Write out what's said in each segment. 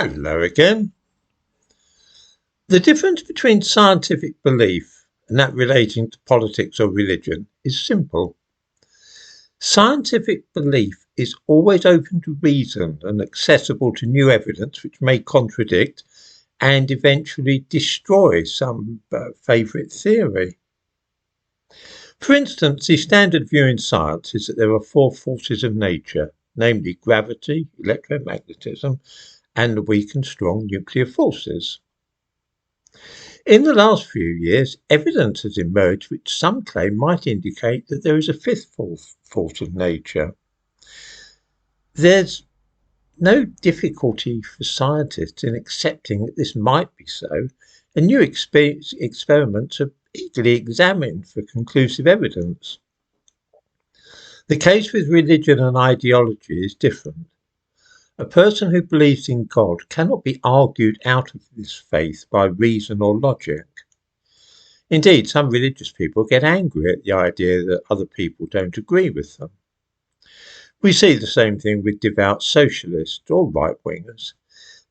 Hello again. The difference between scientific belief and that relating to politics or religion is simple. Scientific belief is always open to reason and accessible to new evidence which may contradict and eventually destroy some favourite theory. For instance, the standard view in science is that there are four forces of nature, namely gravity, electromagnetism, and the weak and strong nuclear forces. In the last few years, evidence has emerged which some claim might indicate that there is a fifth force of nature. There's no difficulty for scientists in accepting that this might be so, and new experiments are eagerly examined for conclusive evidence. The case with religion and ideology is different. A person who believes in God cannot be argued out of this faith by reason or logic. Indeed, some religious people get angry at the idea that other people don't agree with them. We see the same thing with devout socialists or right-wingers.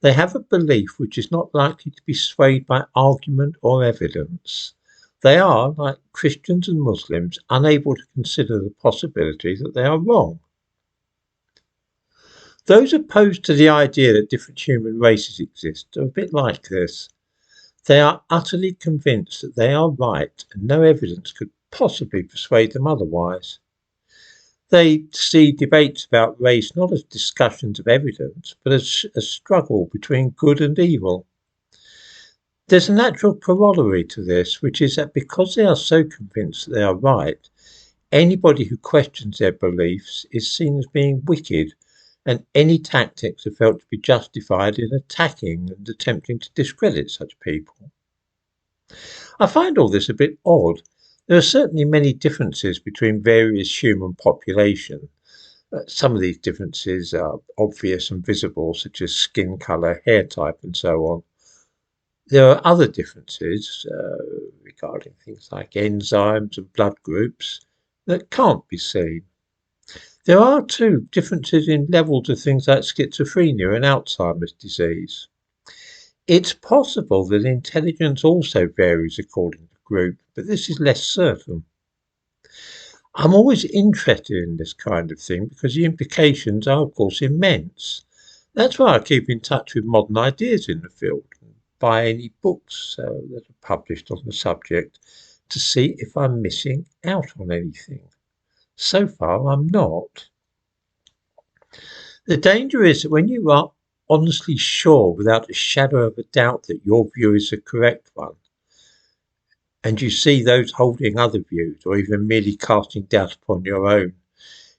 They have a belief which is not likely to be swayed by argument or evidence. They are, like Christians and Muslims, unable to consider the possibility that they are wrong. Those opposed to the idea that different human races exist are a bit like this. They are utterly convinced that they are right and no evidence could possibly persuade them otherwise. They see debates about race not as discussions of evidence, but as a struggle between good and evil. There's a natural corollary to this, which is that because they are so convinced that they are right, anybody who questions their beliefs is seen as being wicked, and any tactics are felt to be justified in attacking and attempting to discredit such people. I find all this a bit odd. There are certainly many differences between various human populations. Some of these differences are obvious and visible, such as skin colour, hair type and so on. There are other differences regarding things like enzymes and blood groups that can't be seen. There are too differences in levels of things like schizophrenia and Alzheimer's disease. It's possible that intelligence also varies according to group, but this is less certain. I'm always interested in this kind of thing because the implications are, of course, immense. That's why I keep in touch with modern ideas in the field and buy any books that are published on the subject to see if I'm missing out on anything. So far, I'm not. The danger is that when you are honestly sure without a shadow of a doubt that your view is the correct one, and you see those holding other views or even merely casting doubt upon your own,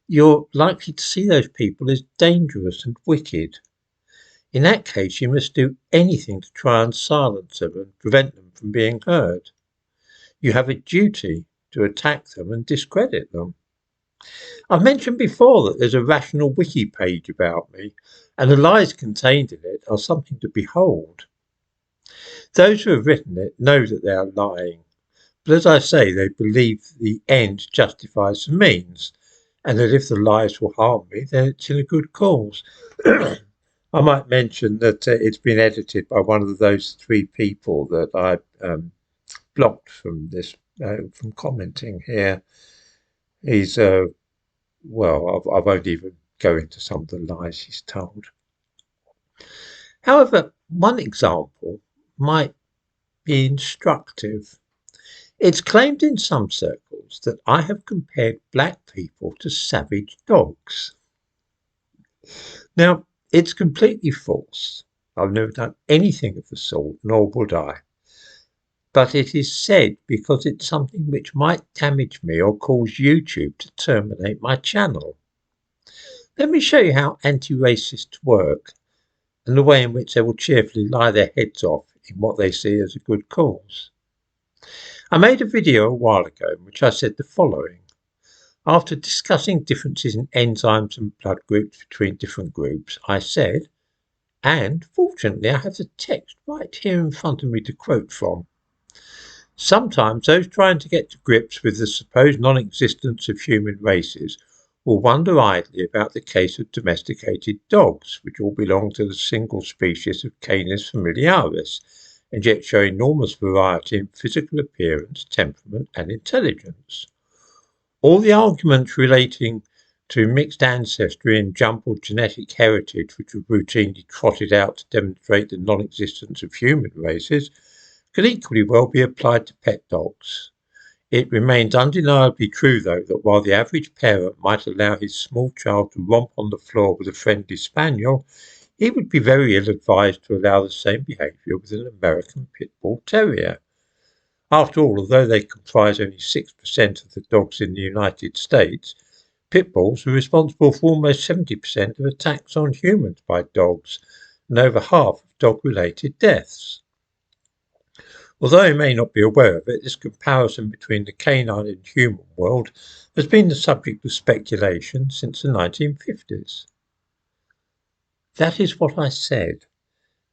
you're likely to see those people as dangerous and wicked. In that case, you must do anything to try and silence them and prevent them from being heard. You have a duty to attack them and discredit them. I've mentioned before that there's a rational wiki page about me, and the lies contained in it are something to behold. Those who have written it know that they are lying, but as I say, they believe the end justifies the means, and that if the lies will harm me, then it's in a good cause. I might mention that it's been edited by one of those three people that I blocked from this, from commenting here. He's well, I won't even go into some of the lies he's told. However, one example might be instructive. It's claimed in some circles that I have compared black people to savage dogs. Now, it's completely false. I've never done anything of the sort, nor would I. But it is said because it's something which might damage me or cause YouTube to terminate my channel. Let me show you how anti-racists work and the way in which they will cheerfully lie their heads off in what they see as a good cause. I made a video a while ago in which I said the following. After discussing differences in enzymes and blood groups between different groups, I said, and fortunately I have the text right here in front of me to quote from, sometimes those trying to get to grips with the supposed non-existence of human races will wonder idly about the case of domesticated dogs, which all belong to the single species of Canis familiaris, and yet show enormous variety in physical appearance, temperament, and intelligence. All the arguments relating to mixed ancestry and jumbled genetic heritage, which are routinely trotted out to demonstrate the non-existence of human races, could equally well be applied to pet dogs. It remains undeniably true, though, that while the average parent might allow his small child to romp on the floor with a friendly spaniel, he would be very ill-advised to allow the same behaviour with an American pit bull terrier. After all, although they comprise only 6% of the dogs in the United States, pit bulls are responsible for almost 70% of attacks on humans by dogs and over half of dog-related deaths. Although you may not be aware of it, this comparison between the canine and human world has been the subject of speculation since the 1950s. That is what I said,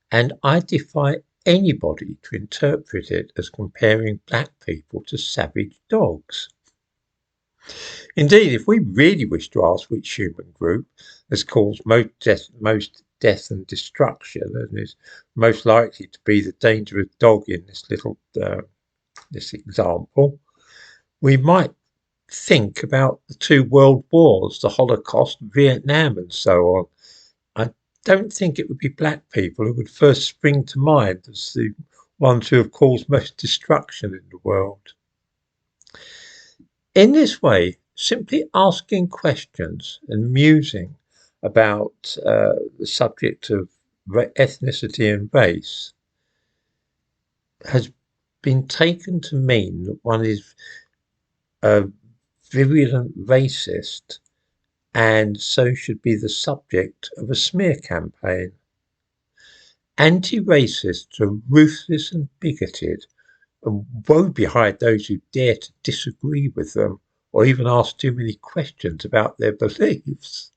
and I defy anybody to interpret it as comparing black people to savage dogs. Indeed, if we really wish to ask which human group has caused most death and destruction and is most likely to be the dangerous dog in this example, we might think about the two world wars, the Holocaust, Vietnam, and so on. I don't think it would be black people who would first spring to mind as the ones who have caused most destruction in the world. In this way, simply asking questions and musing about the subject of ethnicity and race has been taken to mean that one is a virulent racist and so should be the subject of a smear campaign. Anti-racists are ruthless and bigoted, and woe betide those who dare to disagree with them or even ask too many questions about their beliefs.